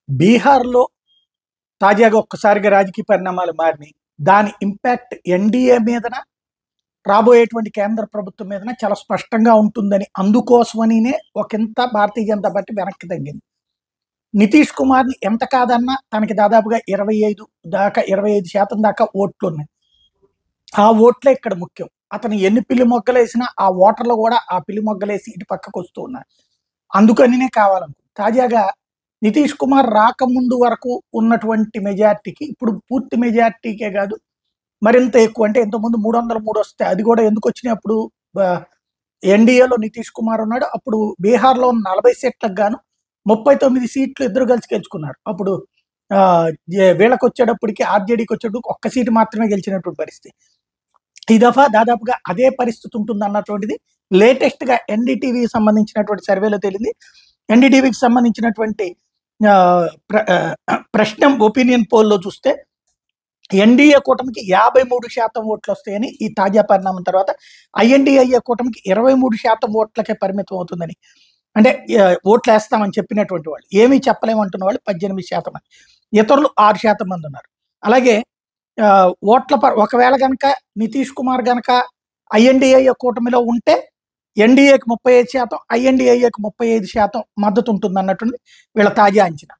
బీహార్‌లో తాజాగా ఒక్కసారిగా రాజకీయ పరిణామాలు మారినియి. దాని ఇంపాక్ట్ ఎన్‌డీఏ మీదన, రాబోయేటువంటి కేంద్ర ప్రభుత్వం మీదన చాలా స్పష్టంగా ఉంటుందని, అందుకోసమనినే ఒకంత భారతీయ జనతా పార్టీ వెనక్కి తగ్గింది. నితీష్ కుమార్‌ని ఎంత కాదన్నా తనకి దాదాపుగా 25% దాకా ఓట్లున్నాయి. ఆ ఓట్లే ఇక్కడ ముఖ్యం. అతను ఎన్ని పిల్లి మొగ్గలేసినా ఆ ఓటర్లు గూడా ఆ పిల్లి మొగ్గలేసి ఇటు పక్కకొస్తూ ఉన్నారు. అందుకనినే కావాలనుకుంది. తాజాగా నితీష్ కుమార్ రాకముందు వరకు ఉన్నటువంటి మెజారిటీకి ఇప్పుడు పూర్తి మెజారిటీకే గాదు, మరింత ఎక్కువ అంటే ఇంతకుముందు 303 వస్తే అది గూడా ఎందుకొచ్చినాయి అప్పుడు ఆహ్, ఎన్‌డీఏలో నితీష్ కుమార్ ఉన్నాడు. అప్పుడు బీహార్‌లో ఉన్న 40 సీట్లకు గాను 39 సీట్లు ఇద్దరు కలిసి గెలుచుకున్నారు. అప్పుడు ఆహ్, వీళ్ళకొచ్చేటప్పటికి ఆర్‌జేడీకొచ్చేటప్పటికి ఒక్క సీటు మాత్రమే గెలిచినటువంటి పరిస్థితి. ఈ దఫా దాదాపుగా అదే పరిస్థితి ఉంటుందన్నటువంటిది లేటెస్ట్‌గా ఎన్‌డీటీవీకి సంబంధించినటువంటి సర్వేలో తేలింది. ఎన్‌డీటీవీకి సంబంధించినటువంటి ప్రశ్నం ఒపీనియన్ పోల్‌లో చూస్తే ఎన్‌డీఏ కూటమికి 53% ఓట్లొస్తాయని ఈ తాజా పరిణామం తర్వాత, ఐఎన్‌డీఏ కూటమికి 23% ఓట్లకే పరిమితం అవుతుందని. అంటే ఓట్లేస్తామని చెప్పినటువంటి వాళ్ళు. ఏమీ చెప్పలేమంటున్న వాళ్ళు 18% మంది. ఇతరులు 6% మంది ఉన్నారు. అలాగే ఒకవేళ గనక నితీష్ కుమార్ గనక ఐఎన్‌డీఏ కూటమిలో ఉంటే ఎన్‌డీఏకి 35%, ఐఎన్‌డీఏకి 35% మద్దతు ఉంటుందన్నట్టుంది వీళ్ళ తాజా అంచనా.